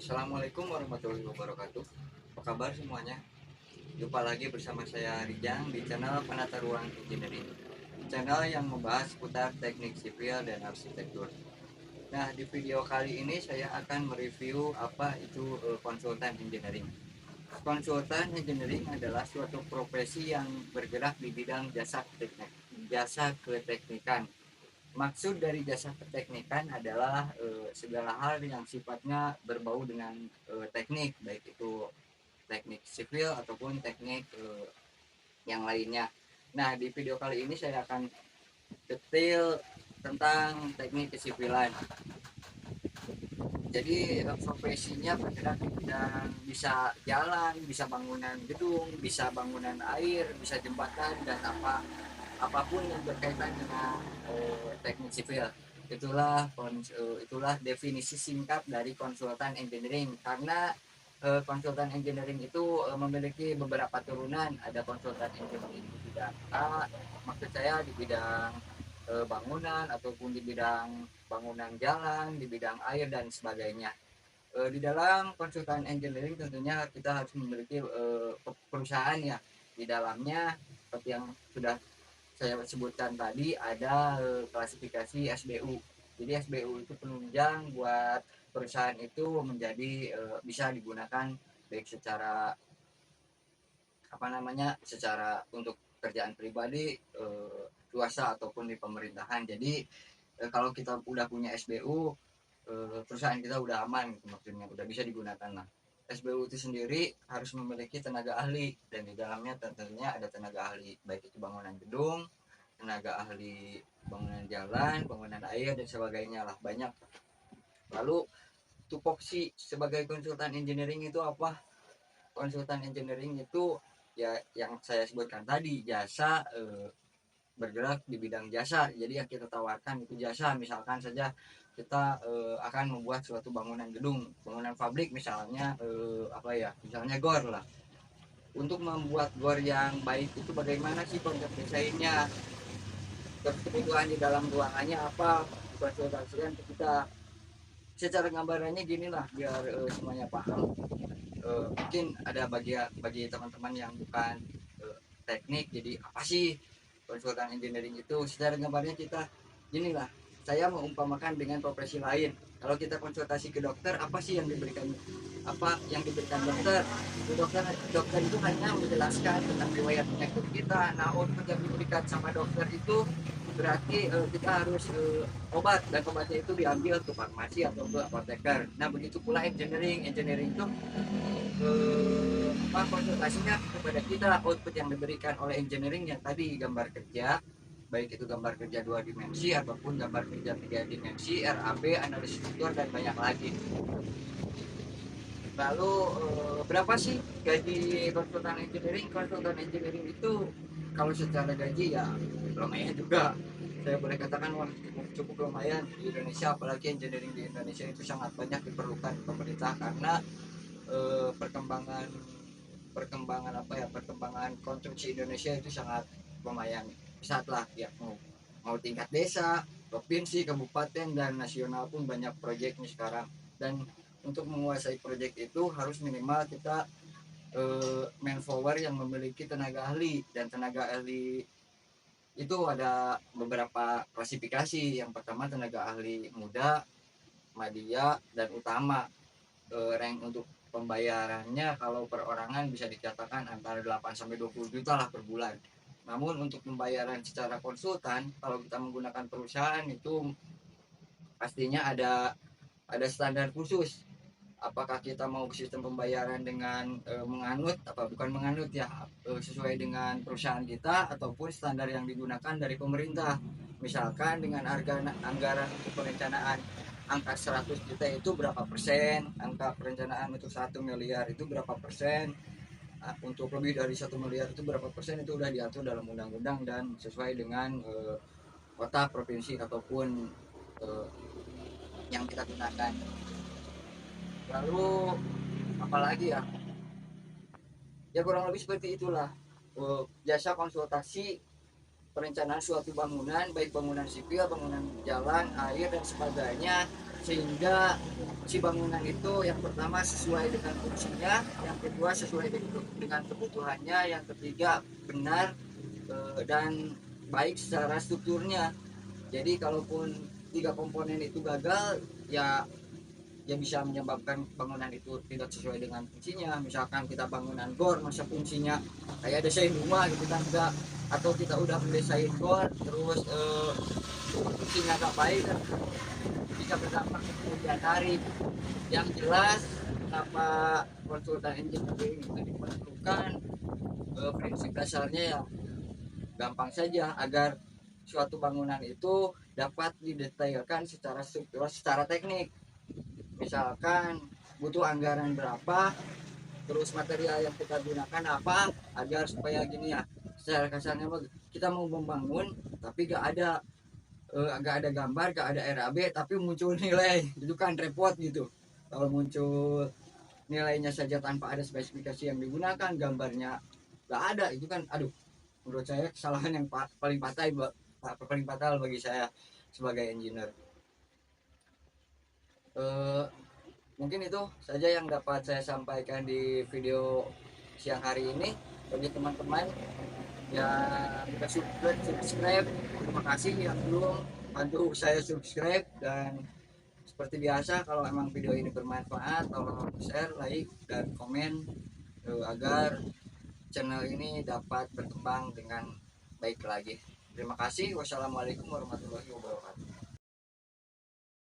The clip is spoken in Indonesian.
Assalamualaikum warahmatullahi wabarakatuh. Apa kabar semuanya? Jumpa lagi bersama saya Rijang di channel Penata Ruang Engineering, channel yang membahas seputar teknik sipil dan arsitektur. Nah, di video kali ini saya akan mereview apa itu konsultan engineering. Konsultan engineering adalah suatu profesi yang bergerak di bidang jasa keteknikan. Maksud dari jasa keteknikan adalah segala hal yang sifatnya berbau dengan teknik, baik itu teknik sipil ataupun teknik yang lainnya. Nah, di video kali ini saya akan detail tentang teknik kesipilan. Jadi profesinya bergerak di bidang bisa jalan, bisa bangunan gedung, bisa bangunan air, bisa jembatan dan apapun yang berkaitan dengan teknik sipil. Itulah definisi singkat dari konsultan engineering. Karena konsultan engineering itu memiliki beberapa turunan. Ada konsultan engineering di bidang A, maksud saya di bidang bangunan ataupun di bidang bangunan jalan, di bidang air dan sebagainya. Di dalam konsultan engineering tentunya kita harus memiliki perusahaan ya. Di dalamnya seperti yang sudah saya sebutkan tadi ada klasifikasi SBU. Jadi SBU itu penunjang buat perusahaan itu menjadi bisa digunakan baik secara secara untuk kerjaan pribadi, swasta ataupun di pemerintahan. Jadi kalau kita udah punya SBU, perusahaan kita udah aman gitu, maksudnya udah bisa digunakan. Nah, SBU itu sendiri harus memiliki tenaga ahli dan di dalamnya tentunya ada tenaga ahli baik itu bangunan gedung, tenaga ahli bangunan jalan, bangunan air dan sebagainya lah, banyak. Lalu tupoksi sebagai konsultan engineering itu apa? Konsultan engineering itu ya yang saya sebutkan tadi, jasa bergerak di bidang jasa. Jadi yang kita tawarkan itu jasa. Misalkan saja kita akan membuat suatu bangunan gedung, bangunan pabrik misalnya, misalnya gor lah. Untuk membuat gor yang baik itu bagaimana sih konsep desainnya, terus kebutuhan di dalam ruangannya apa, konsultasikan ke kita. Secara gambarannya gini lah biar semuanya paham. Mungkin ada bagi teman-teman yang bukan teknik, jadi apa sih konsultan engineering itu? Secara gambarnya kita gini lah, saya mengumpamakan dengan profesi lain. Kalau kita konsultasi ke dokter, apa sih yang diberikan, apa yang diberikan dokter? Dokter itu hanya menjelaskan tentang riwayat penyakit kita. Nah, untuk yang diberikan sama dokter itu berarti kita harus obat, dan obatnya itu diambil ke farmasi atau ke apoteker. Nah, begitu pula engineering itu konsultasinya kepada kita. Output yang diberikan oleh engineering yang tadi gambar kerja, baik itu gambar kerja 2 dimensi ataupun gambar kerja 3 dimensi, RAB, analisis struktur dan banyak lagi. Lalu berapa sih gaji konsultan engineering? Konsultan engineering itu kalau secara gaji ya lumayan juga, saya boleh katakan wah cukup lumayan di Indonesia. Apalagi engineering di Indonesia itu sangat banyak diperlukan pemerintah karena perkembangan perkembangan konstruksi Indonesia itu sangat lumayan pesat lah ya, mau tingkat desa, provinsi, kabupaten dan nasional pun banyak proyeknya sekarang. Dan untuk menguasai proyek itu harus minimal kita manpower yang memiliki tenaga ahli, dan tenaga ahli itu ada beberapa klasifikasi. Yang pertama tenaga ahli muda, media dan utama. Rank untuk pembayarannya kalau perorangan bisa dikatakan antara 8 sampai 20 juta lah per bulan. Namun untuk pembayaran secara konsultan kalau kita menggunakan perusahaan itu pastinya ada standar khusus. Apakah kita mau sistem pembayaran dengan menganut apa bukan menganut ya, sesuai dengan perusahaan kita ataupun standar yang digunakan dari pemerintah. Misalkan dengan anggaran untuk perencanaan angka 100 juta itu berapa persen, angka perencanaan untuk 1 miliar itu berapa persen, untuk lebih dari 1 miliar itu berapa persen, itu udah diatur dalam undang-undang dan sesuai dengan kota, provinsi ataupun yang kita gunakan. Lalu apalagi ya kurang lebih seperti itulah jasa konsultasi perencanaan suatu bangunan, baik bangunan sipil, bangunan jalan, air dan sebagainya, sehingga si bangunan itu yang pertama sesuai dengan fungsinya, yang kedua sesuai dengan kebutuhannya, yang ketiga benar dan baik secara strukturnya. Jadi kalaupun tiga komponen itu gagal, ya bisa menyebabkan bangunan itu tidak sesuai dengan fungsinya. Misalkan kita bangunan gor masa fungsinya kayak desain rumah gitu kan, enggak, atau kita udah mendesain gor terus fungsinya gak baik kan, bisa berdampak ke kerugian tarif. Yang jelas kenapa konsultan engineering itu diperlukan, prinsip dasarnya ya gampang saja, agar suatu bangunan itu dapat didetailkan secara struktural, secara teknik. Misalkan butuh anggaran berapa, terus material yang kita gunakan apa, agar supaya gini ya, secara kasarnya kita mau membangun tapi gak ada gambar, gak ada RAB, tapi muncul nilai, itu kan repot gitu. Kalau muncul nilainya saja tanpa ada spesifikasi yang digunakan, gambarnya gak ada, itu kan aduh, menurut saya kesalahan yang paling fatal bagi saya sebagai engineer. Mungkin itu saja yang dapat saya sampaikan di video siang hari ini. Bagi teman-teman yang sudah subscribe, terima kasih. Yang belum, bantu saya subscribe. Dan seperti biasa, kalau memang video ini bermanfaat, tolong share, like, dan komen agar channel ini dapat berkembang dengan baik lagi. Terima kasih. Wassalamualaikum warahmatullahi wabarakatuh.